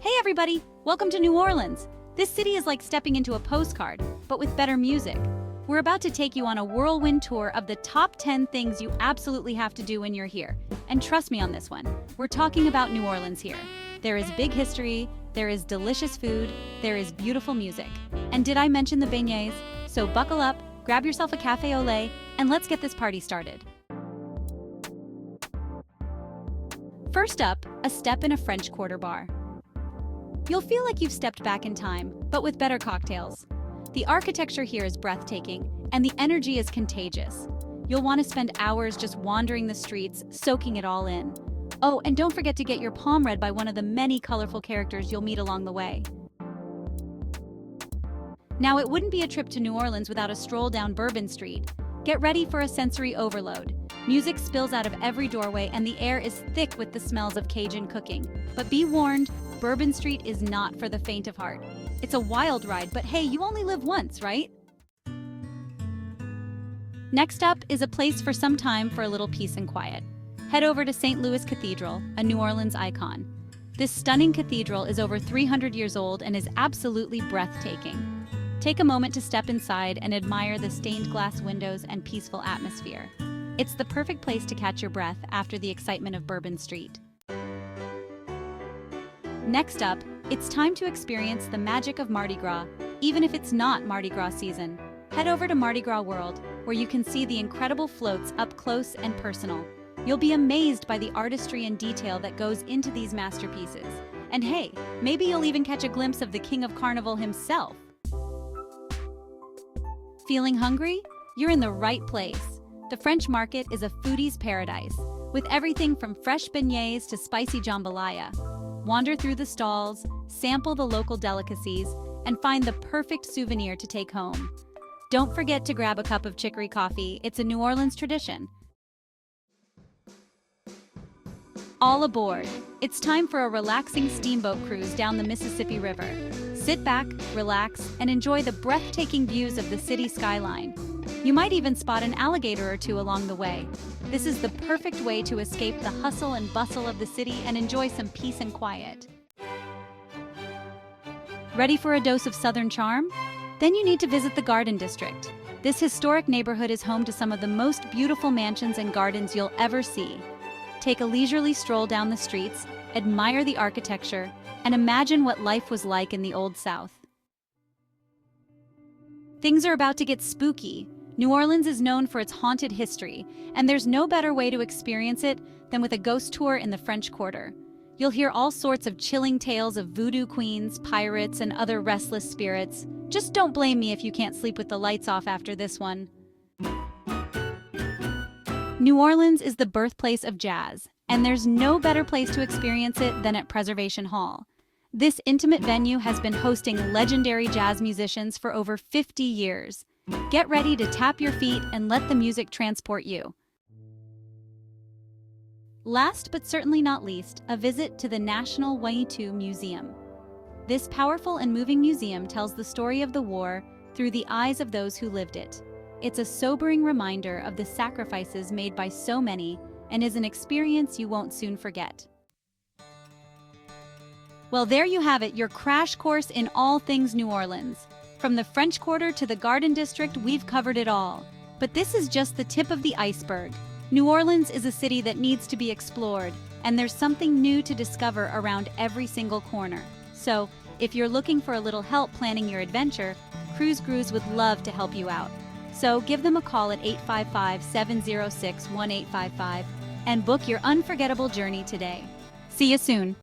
Hey everybody, welcome to New Orleans. This city is like stepping into a postcard, but with better music. We're about to take you on a whirlwind tour of the top 10 things you absolutely have to do when you're here. And trust me on this one, we're talking about New Orleans here. There is big history, there is delicious food, there is beautiful music. And did I mention the beignets? So buckle up, grab yourself a café au lait, and let's get this party started. First up, a step in a French Quarter bar. You'll feel like you've stepped back in time, but with better cocktails. The architecture here is breathtaking, and the energy is contagious. You'll want to spend hours just wandering the streets, soaking it all in. Oh, and don't forget to get your palm read by one of the many colorful characters you'll meet along the way. Now, it wouldn't be a trip to New Orleans without a stroll down Bourbon Street. Get ready for a sensory overload. Music spills out of every doorway, and the air is thick with the smells of Cajun cooking. But be warned, Bourbon Street is not for the faint of heart. It's a wild ride, but hey, you only live once, right? Next up is a place for some time for a little peace and quiet. Head over to St. Louis Cathedral, a New Orleans icon. This stunning cathedral is over 300 years old and is absolutely breathtaking. Take a moment to step inside and admire the stained glass windows and peaceful atmosphere. It's the perfect place to catch your breath after the excitement of Bourbon Street. Next up, it's time to experience the magic of Mardi Gras, even if it's not Mardi Gras season. Head over to Mardi Gras World, where you can see the incredible floats up close and personal. You'll be amazed by the artistry and detail that goes into these masterpieces. And hey, maybe you'll even catch a glimpse of the King of Carnival himself. Feeling hungry? You're in the right place. The French market is a foodie's paradise, with everything from fresh beignets to spicy jambalaya. Wander through the stalls, sample the local delicacies, and find the perfect souvenir to take home. Don't forget to grab a cup of chicory coffee. It's a New Orleans tradition. All aboard! It's time for a relaxing steamboat cruise down the Mississippi River. Sit back, relax, and enjoy the breathtaking views of the city skyline. You might even spot an alligator or two along the way. This is the perfect way to escape the hustle and bustle of the city and enjoy some peace and quiet. Ready for a dose of Southern charm? Then you need to visit the Garden District. This historic neighborhood is home to some of the most beautiful mansions and gardens you'll ever see. Take a leisurely stroll down the streets, admire the architecture, and imagine what life was like in the Old South. Things are about to get spooky. New Orleans is known for its haunted history, and there's no better way to experience it than with a ghost tour in the French Quarter. You'll hear all sorts of chilling tales of voodoo queens, pirates, and other restless spirits. Just don't blame me if you can't sleep with the lights off after this one. New Orleans is the birthplace of jazz, and there's no better place to experience it than at Preservation Hall. This intimate venue has been hosting legendary jazz musicians for over 50 years. Get ready to tap your feet and let the music transport you. Last but certainly not least, a visit to the National Waitu Museum. This powerful and moving museum tells the story of the war through the eyes of those who lived it. It's a sobering reminder of the sacrifices made by so many and is an experience you won't soon forget. Well, there you have it, your crash course in all things New Orleans. From the French Quarter to the Garden District, we've covered it all. But this is just the tip of the iceberg. New Orleans is a city that needs to be explored, and there's something new to discover around every single corner. So, if you're looking for a little help planning your adventure, CruiseGuruz would love to help you out. So give them a call at 855-706-1855 and book your unforgettable journey today. See you soon.